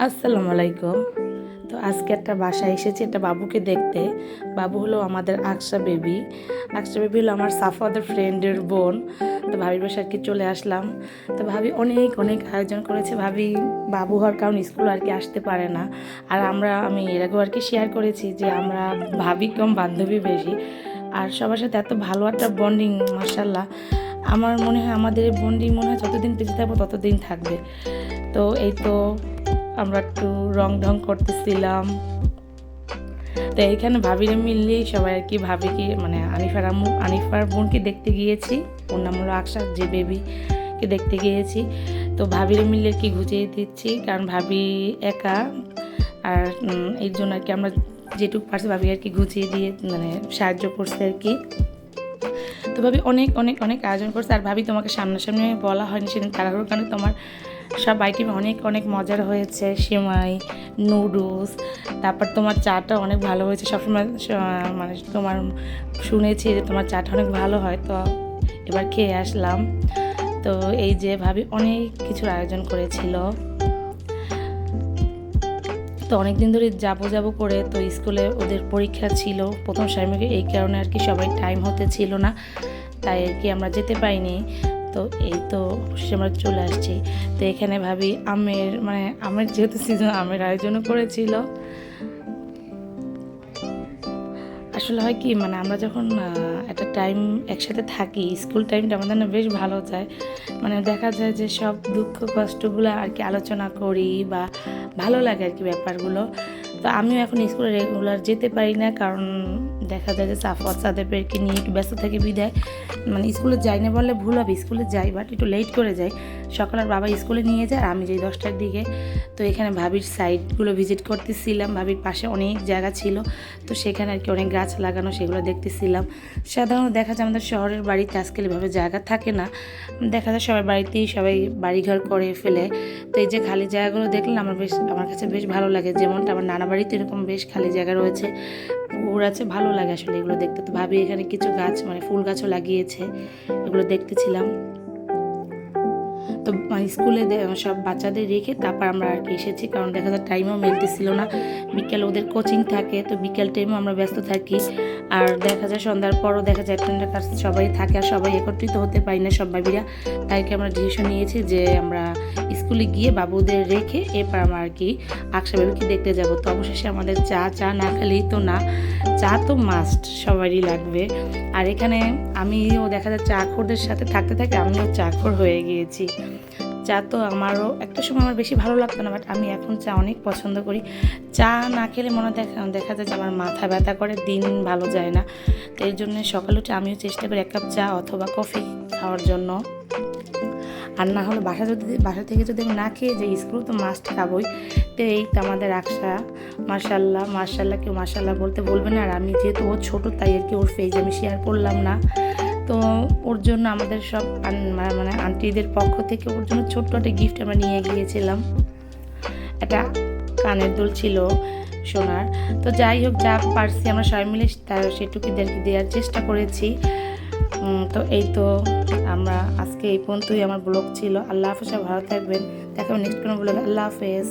আসসালামু আলাইকুম। তো আজকে একটা বাসায় এসেছি একটা বাবুকে দেখতে। বাবু হলো আমাদের আকশা বেবি। আকশা বেবি হলো আমার সাফওয়াদের ফ্রেন্ডের বোন। তো ভাবির বাসায় আর কি চলে আসলাম। তো ভাবি অনেক অনেক আয়োজন করেছে। ভাবি বাবু হওয়ার কারণ স্কুল আর কি আসতে পারে না। আর আমি এর আগেও আর কি শেয়ার করেছি যে আমরা ভাবি কম বান্ধবী বেশি। আর সবার সাথে এত ভালো একটা বন্ডিং, মাশাআল্লাহ। আমার মনে হয় আমাদের এই বন্ডিং মনে হয় যতদিন বেঁচে থাকবো ততদিন থাকবে। তো এই তো আমরা একটু রং ঢং করতেছিলাম। তো এইখানে ভাবিরে মিললেই সবাই আর কি ভাবিকে মানে আনিফার বোনকে দেখতে গিয়েছি। ওর নাম হলো আকশা, যে বেবিকে দেখতে গিয়েছি। তো ভাবিরে মিললে কি ঘুচিয়ে দিচ্ছি, কারণ ভাবি একা। আর এই জন্য আর কি আমরা যেটুকু পারছি ভাবি আর কি ঘুচিয়ে দিয়ে মানে সাহায্য করছে আর কি। তো ভাবি অনেক অনেক অনেক আয়োজন করছে। আর ভাবি তোমাকে সামনাসামনি বলা হয়নি সেদিন তাড়াহুড়োর কারণে। তোমার সব আইটেম অনেক অনেক মজার হয়েছে, সেমাই, নুডলস, তারপর তোমার চাটা অনেক ভালো হয়েছে। সবসময় মানে তোমার শুনেছি যে তোমার চাটা অনেক ভালো হয়, তো এবার খেয়ে আসলাম। তো এই যে ভাবি অনেক কিছুর আয়োজন করেছিল। তো অনেক দিন ধরে যাবো করে, তো স্কুলে ওদের পরীক্ষা ছিল প্রথম সেমিস্টারে, এই কারণে আর কি সবাই টাইম হতে ছিল না, তাই আর কি আমরা যেতে পাইনি। তো এই তো আমরা চলে আসছি। তো এখানে ভাবি আমের যেহেতু সিজন, আমের আয়োজনও করেছিল। আসলে হয় কি মানে আমরা যখন একটা টাইম একসাথে থাকি, স্কুল টাইমটা আমাদের না বেশ ভালো যায়। মানে দেখা যায় যে সব দুঃখ কষ্টগুলো আর কি আলোচনা করি, বা ভালো লাগে আর কি ব্যাপারগুলো। তো আমিও এখন স্কুলে রেগুলার যেতে পারি না, কারণ দেখা যায় যে সাফওয়াত সাদেবকে নিয়ে একটু ব্যস্ত থাকি বিদায় মানে স্কুলে যাই না বললে ভুল হবে, স্কুলে যাই বাট একটু লেট করে যাই। সকাল আর বাবা স্কুলে নিয়ে যায়, আর আমি যাই 10টার দিকে। তো এখানে ভাবির সাইডগুলো ভিজিট করতেছিলাম। ভাবির পাশে অনেক জায়গা ছিল, তো সেখানে আর কি অনেক গাছ লাগানো, সেগুলো দেখতেছিলাম। সাধারণত দেখা যায় আমাদের শহরের বাড়িতে আজকাল এভাবে জায়গা থাকে না। দেখা যায় সবার বাড়িতেই সবাই বাড়িঘর করে ফেলে। তো এই যে খালি জায়গাগুলো দেখলে আমার কাছে বেশ ভালো লাগে। যেমনটা আমার নানা বাড়িতে এরকম বেশ খালি জায়গা রয়েছে, পুকুর আছে, ভালো লাগে আসলে এগুলো দেখতে। তো ভাবি এখানে কিছু গাছ মানে ফুল গাছও লাগিয়েছে, এগুলো দেখতেছিলাম। তো স্কুলে সব বাচ্চাদের রেখে তারপর আমরা আর কি এসেছি, কারণ দেখা যায় টাইমও মিলতেছিল না। বিকেল ওদের কোচিং থাকে, তো বিকেল টাইমও আমরা ব্যস্ত থাকি। আর দেখা যায় সন্ধ্যার পরও দেখা যায় অ্যাটেন্ডের কাছে সবাই থাকে, আর সবাই একত্রিত হতে পারি না সব ভাবিরা। তাই কি আমরা ডিসিশন নিয়েছি যে আমরা স্কুলে গিয়ে বাবুদের রেখে এরপর আমরা আর কি আকশা বেবিকে দেখতে যাব। তো অবশেষে আমাদের চা না খেলেই তো না, চা তো মাস্ট, সবারই লাগবে। আর এখানে আমিও দেখা যায় চাখোরদের সাথে থাকতে থাকতে আমিও চাখোর হয়ে গিয়েছি। চা তো আমারও একটা সময় আমার বেশি ভালো লাগতো না, বাট আমি এখন চা অনেক পছন্দ করি। চা না খেলে দেখা যায় যে আমার মাথা ব্যথা করে, দিন ভালো যায় না। তো এর জন্য সকালে উঠে আমিও চেষ্টা করি 1 কাপ চা অথবা কফি খাওয়ার জন্য। আর না হলে বাসা থেকে যদি আমি না খেয়ে যাই, স্কুল তো মাস্ট খাবোই। তো এই তো আমাদের আকশা, মার্শাল্লাহ কেউ মার্শাল্লাহ বলতে বলবে না। আর আমি যেহেতু ও ছোটো, তাই আর কি ওর ফেজ আমি শেয়ার করলাম না। তো ওর জন্য আমাদের সব মানে আন্টিদের পক্ষ থেকে ওর জন্য ছোট্ট একটা গিফট আমরা নিয়ে গিয়েছিলাম। একটা কানের দুল ছিল সোনার। তো যাই হোক, যা পারছি আমরা সবাই মিলে সেটুকুদেরকে দেওয়ার চেষ্টা করেছি। তো এই তো আমরা আজকে এই পর্যন্তই আমার ব্লগ ছিল। আল্লাহ হাফেজ, ভালো থাকবেন, দেখা হবে নেক্সট কোনো ব্লগে। আল্লাহ হাফেজ।